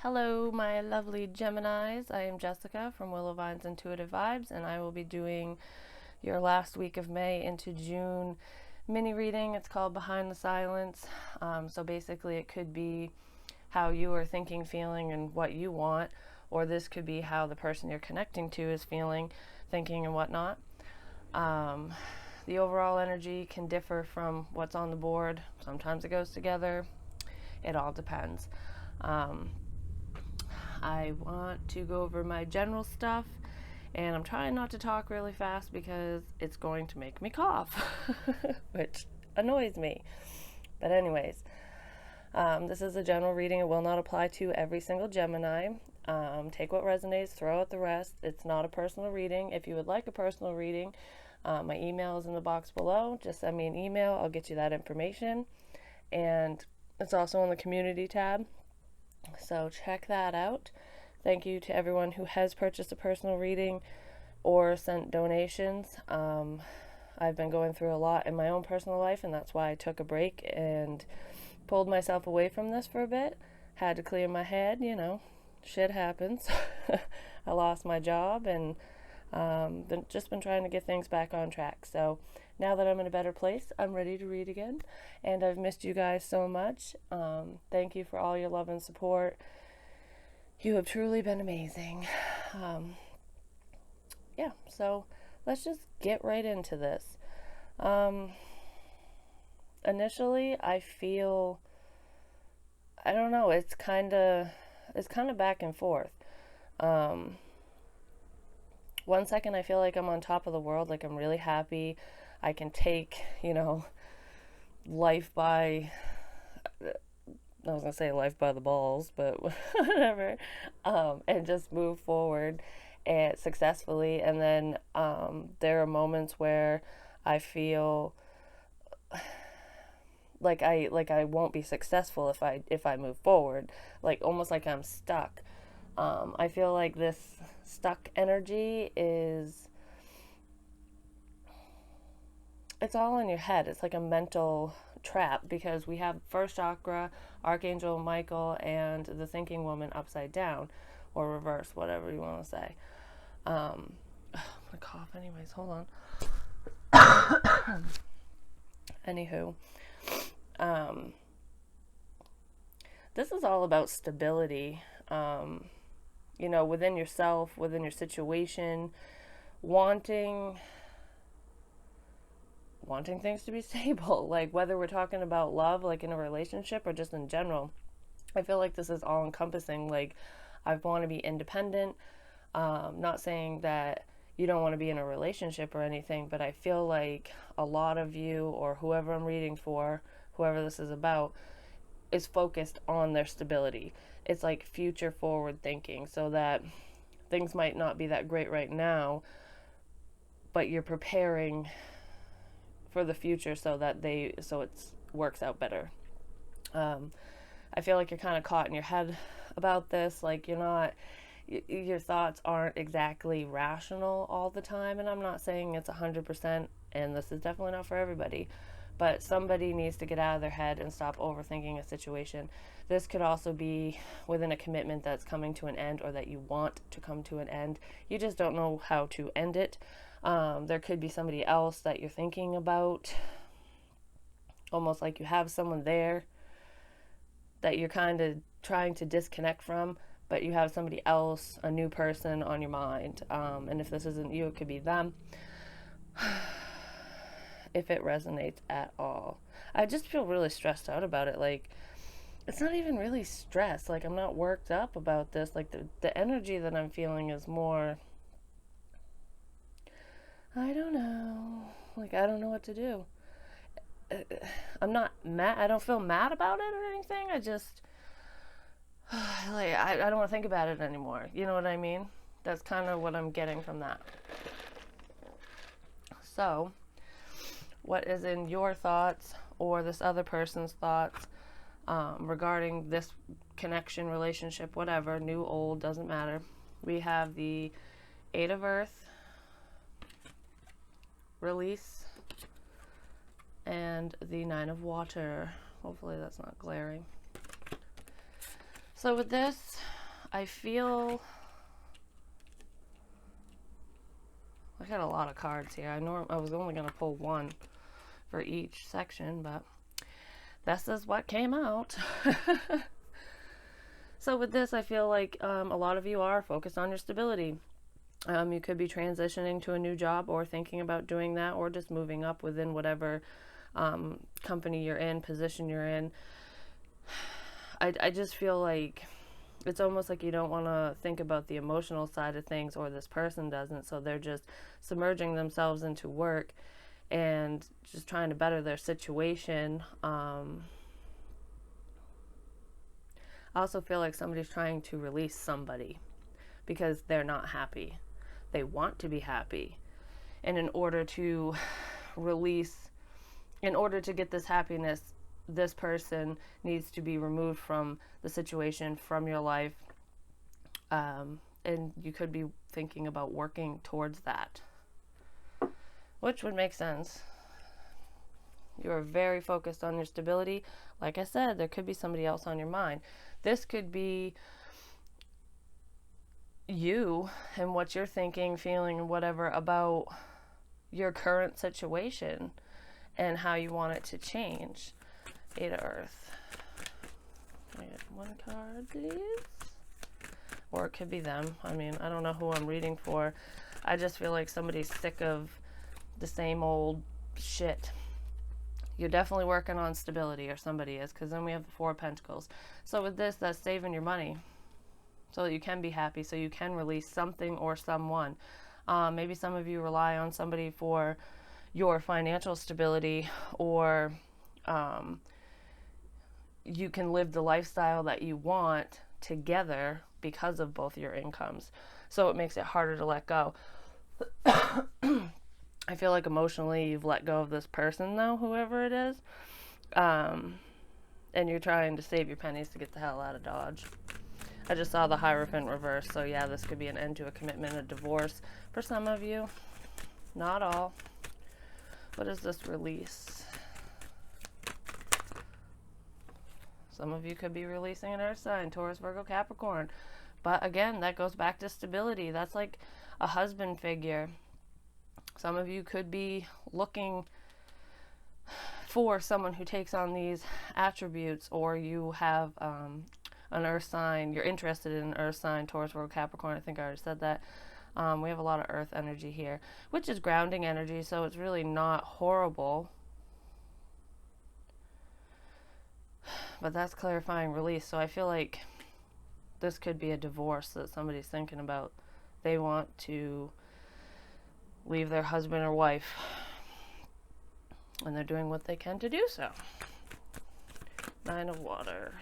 Hello, my lovely Geminis. I am Jessica from Willow Vine's Intuitive Vibes, and I will be doing your last week of May into June mini reading. It's called Behind the Silence. So basically, it could be how you are thinking, feeling, and what you want, or this could be how the person you're connecting to is feeling, thinking, and whatnot. The overall energy can differ from what's on the board. Sometimes it goes together. It all depends. I want to go over my general stuff, and I'm trying not to talk really fast because it's going to make me cough, which annoys me. But anyways, this is a general reading. It will not apply to every single Gemini. Take what resonates, throw out the rest. It's not a personal reading. If you would like a personal reading, my email is in the box below. Just send me an email. I'll get you that information. And it's also on the community tab. So check that out. Thank you to everyone who has purchased a personal reading or sent donations. I've been going through a lot in my own personal life, and that's why I took a break and pulled myself away from this for a bit. Had to clear my head, shit happens. I lost my job and been trying to get things back on track. So now that I'm in a better place, I'm ready to read again, and I've missed you guys so much. Thank you for all your love and support. You have truly been amazing. So let's just get right into this. Initially, I feel, I don't know, it's kind of back and forth. One second I feel like I'm on top of the world, like I'm really happy. I can take, life by, I was going to say life by the balls, but whatever, and just move forward and successfully. And then there are moments where I feel like I won't be successful if I move forward, like almost like I'm stuck. I feel like this stuck energy it's all in your head. It's like a mental trap because we have first chakra, Archangel Michael, and the thinking woman upside down or reverse, whatever you want to say. I'm gonna cough anyways, hold on. Anywho, this is all about stability, within yourself, within your situation, wanting things to be stable, like whether we're talking about love, like in a relationship, or just in general. I feel like this is all encompassing. Like, I want to be independent. Not saying that you don't want to be in a relationship or anything, but I feel like a lot of you, or whoever I'm reading for, whoever this is about, is focused on their stability. It's like future forward thinking, so that things might not be that great right now, but you're preparing for the future so it works out better. I feel like you're kind of caught in your head about this. Like, your thoughts aren't exactly rational all the time, and I'm not saying it's 100%, and this is definitely not for everybody, but somebody needs to get out of their head and stop overthinking a situation. This could also be within a commitment that's coming to an end, or that you want to come to an end. You just don't know how to end it. There could be somebody else that you're thinking about, almost like you have someone there that you're kind of trying to disconnect from, but you have somebody else, a new person on your mind. And if this isn't you, it could be them. If it resonates at all. I just feel really stressed out about it. Like, it's not even really stress. Like, I'm not worked up about this. Like, the energy that I'm feeling is more, I don't know. Like, I don't know what to do. I'm not mad. I don't feel mad about it or anything. I just, I don't want to think about it anymore. You know what I mean? That's kind of what I'm getting from that. So, what is in your thoughts or this other person's thoughts regarding this connection, relationship, whatever, new, old, doesn't matter. We have the Eight of Earth, release, and the Nine of Water. Hopefully that's not glaring. So with this, I feel I got a lot of cards here. I was only going to pull one for each section, but this is what came out. So with this, I feel like a lot of you are focused on your stability. You could be transitioning to a new job or thinking about doing that, or just moving up within whatever company you're in, position you're in. I just feel like it's almost like you don't want to think about the emotional side of things, or this person doesn't, so they're just submerging themselves into work and just trying to better their situation. I also feel like somebody's trying to release somebody because they're not happy. They want to be happy. And in order to get this happiness, this person needs to be removed from the situation, from your life. And you could be thinking about working towards that, which would make sense. You are very focused on your stability. Like I said, there could be somebody else on your mind. This could be you and what you're thinking, feeling, and whatever about your current situation and how you want it to change. 8 of Earth. Can I get one card, please? Or it could be them. I mean, I don't know who I'm reading for. I just feel like somebody's sick of the same old shit. You're definitely working on stability, or somebody is, because then we have the 4 of Pentacles. So with this, that's saving your money so that you can be happy, so you can release something or someone. Maybe some of you rely on somebody for your financial stability, or you can live the lifestyle that you want together because of both your incomes. So it makes it harder to let go. I feel like emotionally you've let go of this person, though, whoever it is. And you're trying to save your pennies to get the hell out of Dodge. I just saw the Hierophant reverse, so yeah, this could be an end to a commitment, a divorce for some of you. Not all. What is this release? Some of you could be releasing an earth sign, Taurus, Virgo, Capricorn. But again, that goes back to stability. That's like a husband figure. Some of you could be looking for someone who takes on these attributes, or you have an earth sign, you're interested in an earth sign, Taurus, Virgo, Capricorn. I think I already said that. We have a lot of earth energy here, which is grounding energy, so it's really not horrible. But that's clarifying release. So I feel like this could be a divorce that somebody's thinking about. They want to leave their husband or wife, and they're doing what they can to do so. 9 of Water.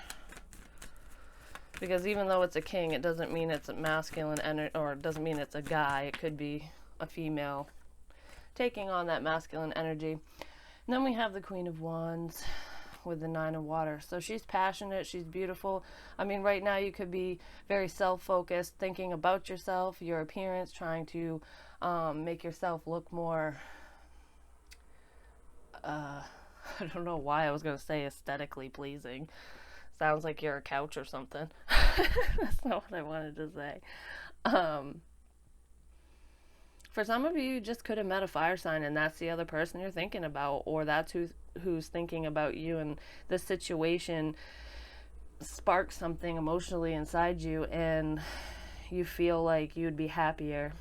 Because even though it's a king, it doesn't mean it's a masculine energy, or it doesn't mean it's a guy. It could be a female taking on that masculine energy. And then we have the Queen of Wands with the 9 of Water. So she's passionate, she's beautiful. I mean, right now you could be very self-focused, thinking about yourself, your appearance, trying to make yourself look more, I don't know why I was going to say aesthetically pleasing. Sounds like you're a couch or something. That's not what I wanted to say. For some of you, you just could have met a fire sign, and that's the other person you're thinking about, or that's who's thinking about you, and this situation sparks something emotionally inside you, and you feel like you'd be happier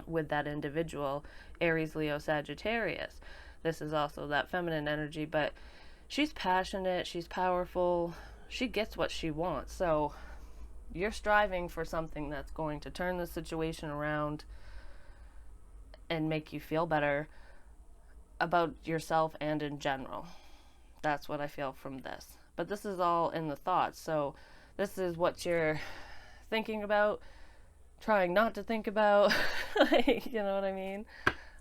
with that individual. Aries, Leo, Sagittarius. This is also that feminine energy, but she's passionate, she's powerful, she gets what she wants. So you're striving for something that's going to turn the situation around and make you feel better about yourself and in general. That's what I feel from this. But this is all in the thoughts. So this is what you're thinking about, trying not to think about. You know what I mean?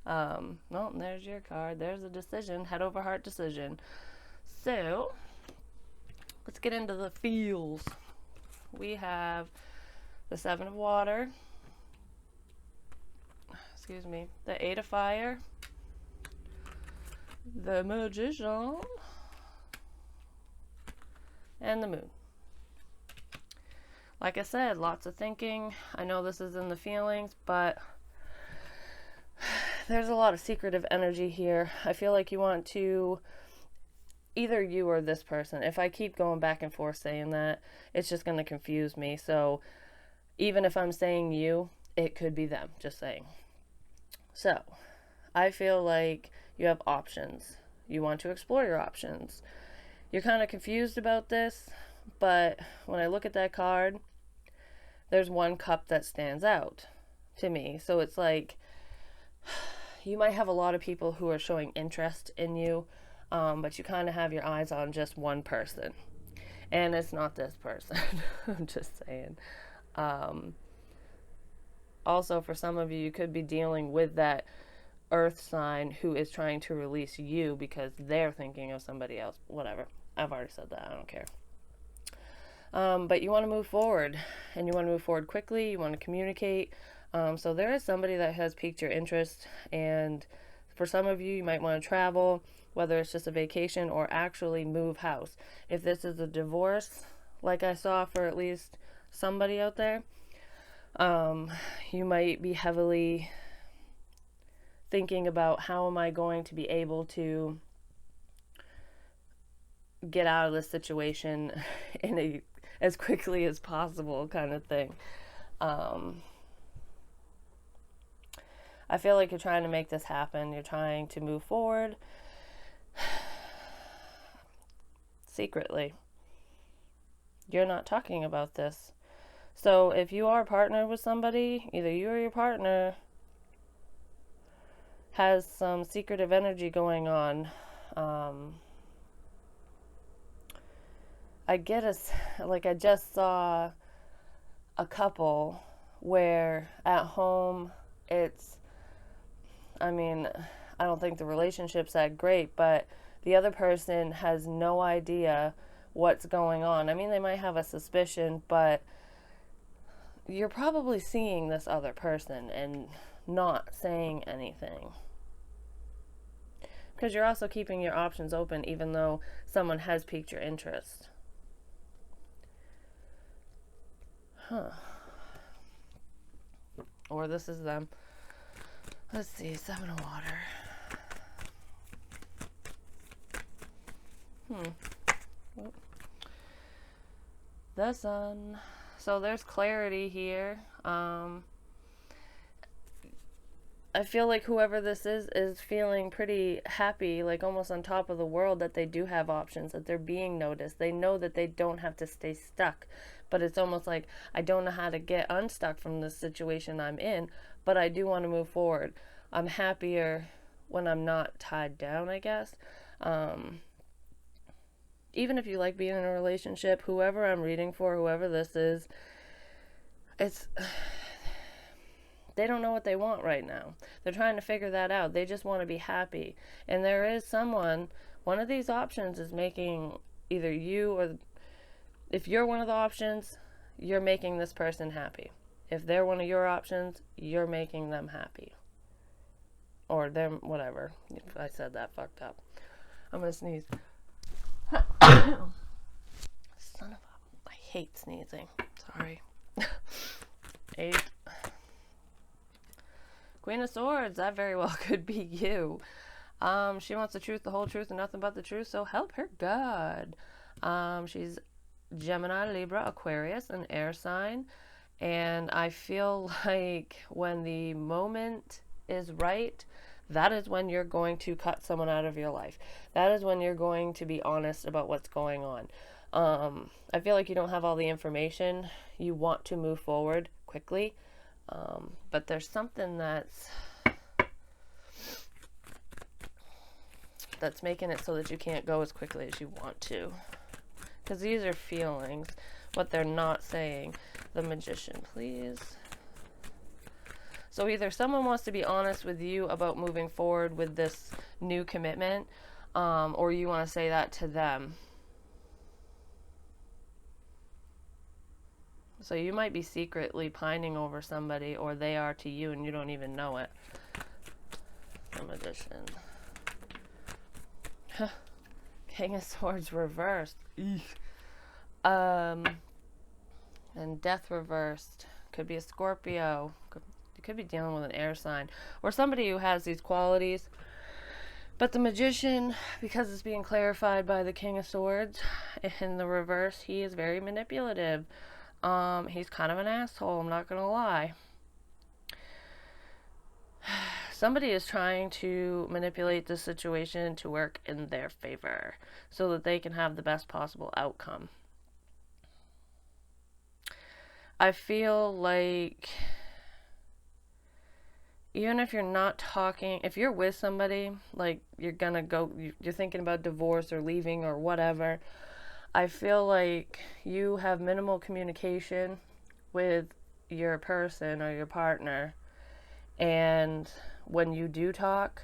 Well, there's your card. There's a decision. Head over heart decision. So let's get into the feels. We have the 7 of Water. Excuse me. The 8 of Fire. The Magician. And the Moon. Like I said, lots of thinking. I know this is in the feelings, but there's a lot of secretive energy here. I feel like you want to, either you or this person. If I keep going back and forth saying that, it's just going to confuse me. So even if I'm saying you, it could be them, just saying. So I feel like you have options. You want to explore your options. You're kind of confused about this, but when I look at that card, there's one cup that stands out to me. So it's like you might have a lot of people who are showing interest in you, but you kind of have your eyes on just one person. And it's not this person. I'm just saying. Also, for some of you, you could be dealing with that earth sign who is trying to release you because they're thinking of somebody else. Whatever. I've already said that. I don't care. But you want to move forward, and you want to move forward quickly. You want to communicate. So there is somebody that has piqued your interest, and for some of you, you might want to travel, whether it's just a vacation or actually move house. If this is a divorce, like I saw for at least somebody out there, you might be heavily thinking about how am I going to be able to get out of this situation in a as quickly as possible kind of thing. I feel like you're trying to make this happen. You're trying to move forward secretly. You're not talking about this. So if you are partnered with somebody, either you or your partner has some secretive energy going on. I just saw a couple where at home I don't think the relationship's that great, but the other person has no idea what's going on. I mean, they might have a suspicion, but you're probably seeing this other person and not saying anything. Because you're also keeping your options open even though someone has piqued your interest. Or this is them. Let's see, 7 of water. The sun. So there's clarity here. I feel like whoever this is feeling pretty happy, like almost on top of the world, that they do have options, that they're being noticed. They know that they don't have to stay stuck. But it's almost like, I don't know how to get unstuck from this situation I'm in, but I do want to move forward. I'm happier when I'm not tied down, I guess. Even if you like being in a relationship, whoever I'm reading for, whoever this is, they don't know what they want right now. They're trying to figure that out. They just want to be happy. And there is someone, one of these options is making either you or, if you're one of the options, you're making this person happy. If they're one of your options, you're making them happy. Or them, whatever. If I said that fucked up. I'm going to sneeze. Son of a... I hate sneezing. Sorry. 8. Queen of Swords, that very well could be you. She wants the truth, the whole truth, and nothing but the truth, so help her God. She's Gemini, Libra, Aquarius, an air sign. And I feel like when the moment is right, that is when you're going to cut someone out of your life. That is when you're going to be honest about what's going on. I feel like you don't have all the information. You want to move forward quickly. But there's something that's making it so that you can't go as quickly as you want to. Because these are feelings, what they're not saying. The Magician, please. So either someone wants to be honest with you about moving forward with this new commitment, or you want to say that to them. So you might be secretly pining over somebody, or they are to you and you don't even know it. The Magician. King of Swords reversed. Eek. And and death reversed. Could be a Scorpio. You could be dealing with an air sign or somebody who has these qualities. But the Magician, because it's being clarified by the King of Swords in the reverse, he is very manipulative. He's kind of an asshole, I'm not gonna lie. Somebody is trying to manipulate the situation to work in their favor so that they can have the best possible outcome. I feel like even if you're not talking, if you're with somebody, like you're thinking about divorce or leaving or whatever, I feel like you have minimal communication with your person or your partner. And when you do talk,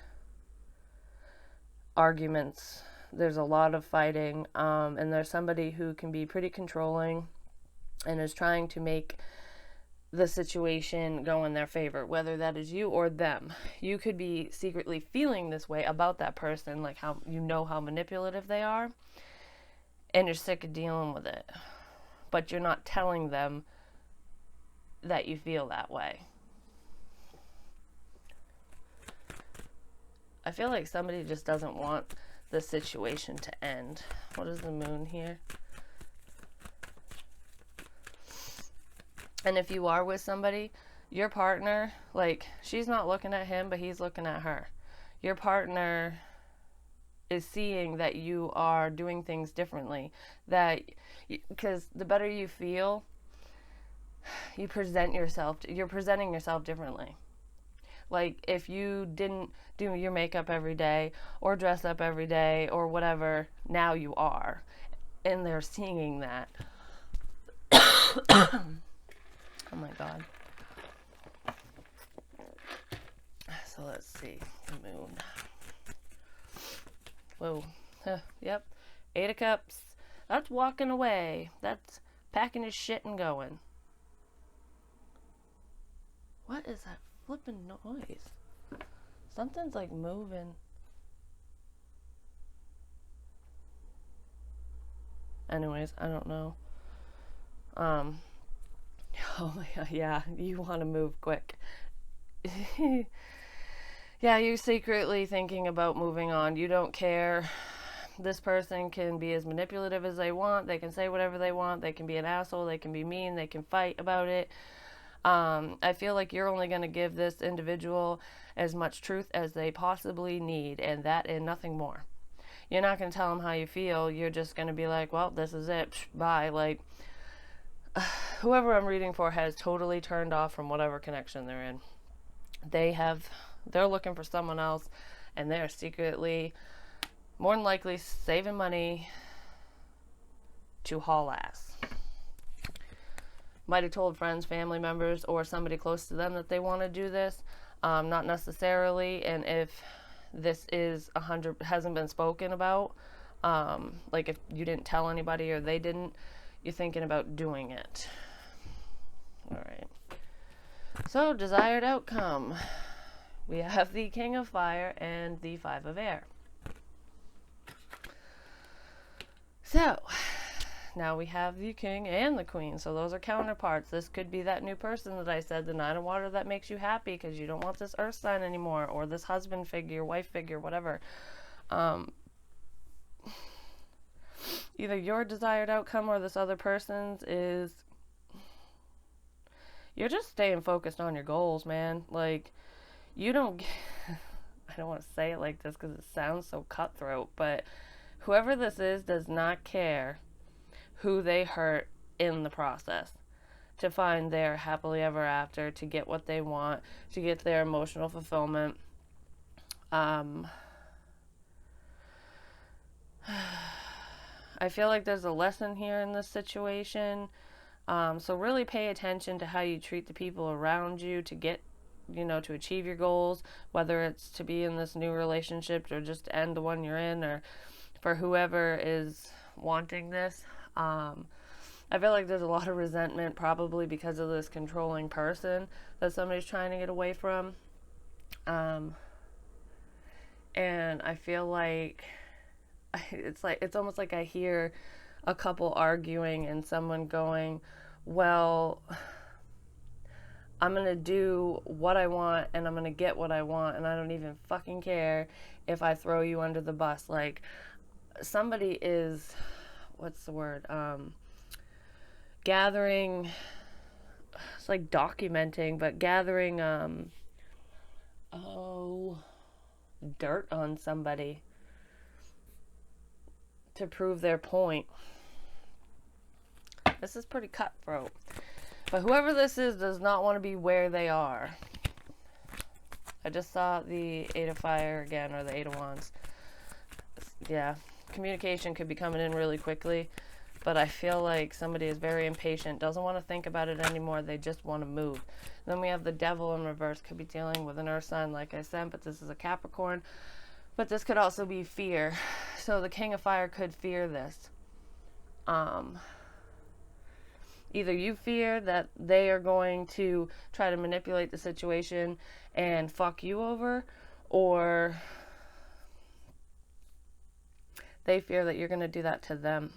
arguments, there's a lot of fighting, and there's somebody who can be pretty controlling and is trying to make the situation go in their favor, whether that is you or them. You could be secretly feeling this way about that person, like how you know how manipulative they are, and you're sick of dealing with it, but you're not telling them that you feel that way. I feel like somebody just doesn't want the situation to end. What is the moon here? And if you are with somebody, your partner, like, she's not looking at him, but he's looking at her. Your partner is seeing that you are doing things differently. Because the better you feel, you're presenting yourself differently. Like, if you didn't do your makeup every day or dress up every day or whatever, now you are. And they're seeing that. Oh my God. So let's see. The moon. Whoa. Yep. 8 of Cups. That's walking away. That's packing his shit and going. What is that flipping noise? Something's like moving. Anyways, I don't know. Oh yeah, you want to move quick. Yeah, you're secretly thinking about moving on. You don't care. This person can be as manipulative as they want. They can say whatever they want. They can be an asshole. They can be mean. They can fight about it. I feel like you're only going to give this individual as much truth as they possibly need, and that and nothing more. You're not going to tell them how you feel. You're just going to be like, well, this is it. Bye. Like, whoever I'm reading for has totally turned off from whatever connection they're in. They're looking for someone else, and they're secretly, more than likely, saving money to haul ass. Might have told friends, family members, or somebody close to them that they want to do this. Not necessarily, and if this is hasn't been spoken about, like if you didn't tell anybody or they didn't, you're thinking about doing it. All right. So, desired outcome. We have the King of Fire and the Five of Air. So, now we have the King and the Queen. So those are counterparts. This could be that new person that I said, the Nine of Water, that makes you happy because you don't want this earth sign anymore, or this husband figure, wife figure, whatever. Either your desired outcome or this other person's is you're just staying focused on your goals, man. Like, you don't I don't want to say it like this because it sounds so cutthroat, but whoever this is does not care who they hurt in the process to find their happily ever after, to get what they want, to get their emotional fulfillment. I feel like there's a lesson here in this situation. So really pay attention to how you treat the people around you to get, to achieve your goals, whether it's to be in this new relationship or just to end the one you're in, or for whoever is wanting this. I feel like there's a lot of resentment probably because of this controlling person that somebody's trying to get away from. And I feel like it's almost like I hear a couple arguing and someone going, well, I'm going to do what I want and I'm going to get what I want, and I don't even fucking care if I throw you under the bus. Like, somebody is, what's the word? Gathering, it's like documenting, but gathering, dirt on somebody to prove their point. This is pretty cutthroat. But whoever this is does not want to be where they are. I just saw the Eight of Fire again, or the Eight of Wands. Yeah, communication could be coming in really quickly, but I feel like somebody is very impatient, doesn't want to think about it anymore, they just want to move. Then we have the Devil in reverse, could be dealing with an earth sign, like I said, but this is a Capricorn. But this could also be fear. So the King of Fire could fear this. Either you fear that they are going to try to manipulate the situation and fuck you over, or they fear that you're going to do that to them.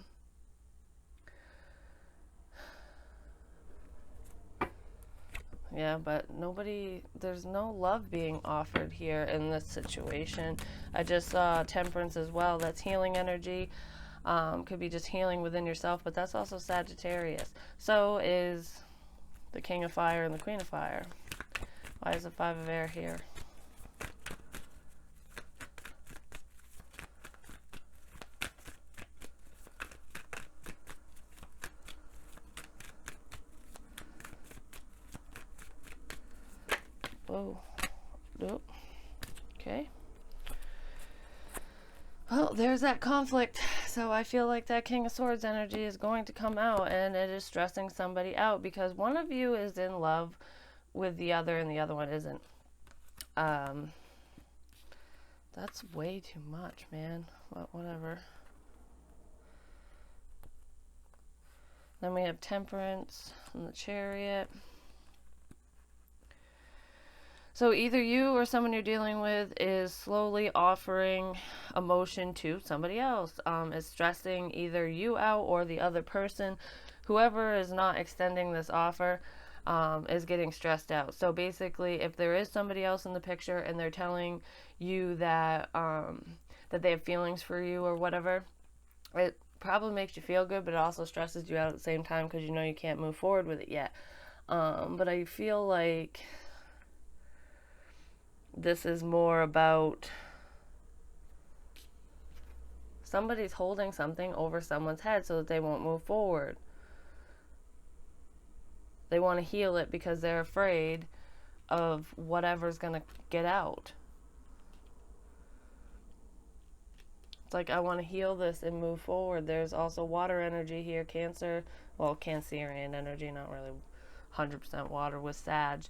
Yeah, but there's no love being offered here in this situation. I just saw Temperance as well. That's healing energy. Could be just healing within yourself, but that's also Sagittarius. So is the King of Fire and the Queen of Fire. Why is the Five of Air here? Oh, nope. Okay. Well, there's that conflict. So I feel like that King of Swords energy is going to come out, and it is stressing somebody out because one of you is in love with the other and the other one isn't. That's way too much, man. Well, whatever. Then we have Temperance and the Chariot. So either you or someone you're dealing with is slowly offering emotion to somebody else. Is stressing either you out or the other person. Whoever is not extending this offer is getting stressed out. So basically, if there is somebody else in the picture and they're telling you that that they have feelings for you or whatever, it probably makes you feel good, but it also stresses you out at the same time because you know you can't move forward with it yet. But I feel like this is more about somebody's holding something over someone's head so that they won't move forward. They want to heal it because they're afraid of whatever's going to get out. It's like, I want to heal this and move forward. There's also water energy here, Cancer. Well, Cancerian energy, not really 100% water with Sag.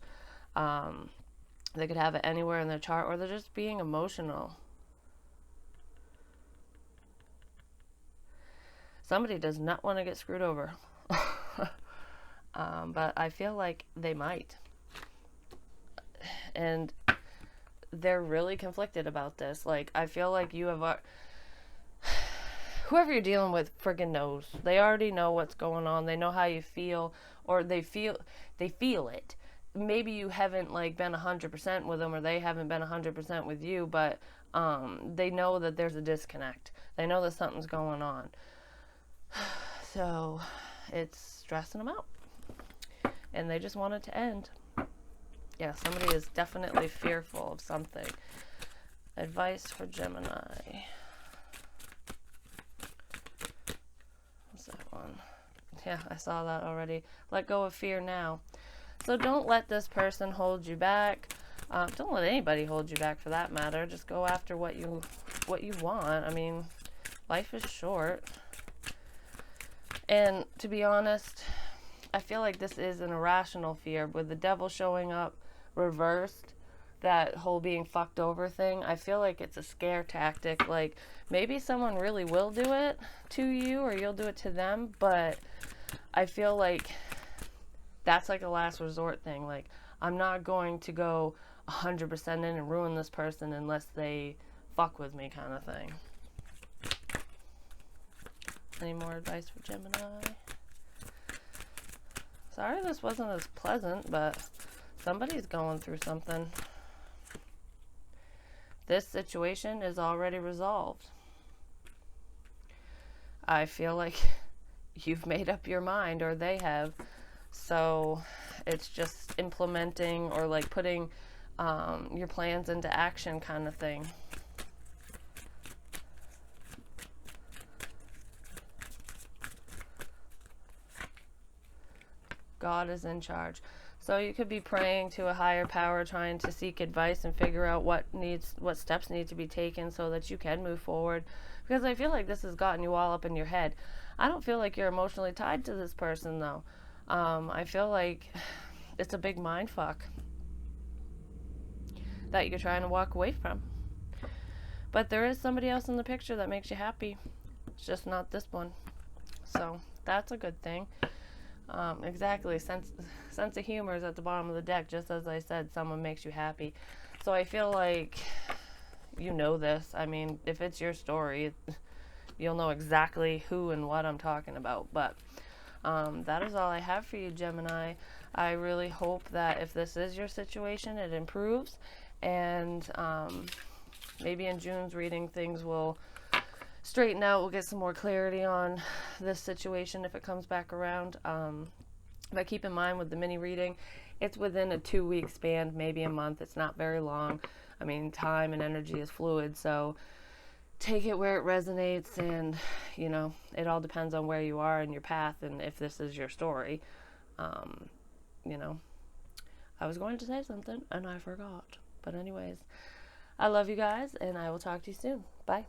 They could have it anywhere in their chart, or they're just being emotional. Somebody does not want to get screwed over. But I feel like they might. And they're really conflicted about this. Like, I feel like you have... whoever you're dealing with friggin' knows. They already know what's going on. They know how you feel, or they feel it. Maybe you haven't like been 100% with them, or they haven't been 100% with you, but they know that there's a disconnect. They know that something's going on. So it's stressing them out, and they just want it to end. Yeah, somebody is definitely fearful of something. Advice for Gemini. What's that one? Yeah, I saw that already. Let go of fear now. So don't let this person hold you back. Don't let anybody hold you back for that matter. Just go after what you want. I mean, life is short. And to be honest, I feel like this is an irrational fear. With the Devil showing up reversed, that whole being fucked over thing, I feel like it's a scare tactic. Like, maybe someone really will do it to you, or you'll do it to them, but I feel like that's like a last resort thing. Like, I'm not going to go 100% in and ruin this person unless they fuck with me, kind of thing. Any more advice for Gemini? Sorry this wasn't as pleasant, but somebody's going through something. This situation is already resolved. I feel like you've made up your mind, or they have. So it's just implementing or like putting your plans into action kind of thing. God is in charge. So you could be praying to a higher power, trying to seek advice and figure out what steps need to be taken so that you can move forward. Because I feel like this has gotten you all up in your head. I don't feel like you're emotionally tied to this person though. I feel like it's a big mind fuck that you're trying to walk away from. But there is somebody else in the picture that makes you happy. It's just not this one. So that's a good thing. Exactly. Sense of humor is at the bottom of the deck. Just as I said, someone makes you happy. So I feel like you know this. I mean, if it's your story, you'll know exactly who and what I'm talking about. But that is all I have for you, Gemini. I really hope that if this is your situation, it improves. And maybe in June's reading, things will straighten out. We'll get some more clarity on this situation if it comes back around. But keep in mind with the mini reading, it's within a 2-week span, maybe a month. It's not very long. I mean, time and energy is fluid, so take it where it resonates, and you know, it all depends on where you are in your path and if this is your story. You know, I was going to say something and I forgot. But anyways, I love you guys, and I will talk to you soon. Bye.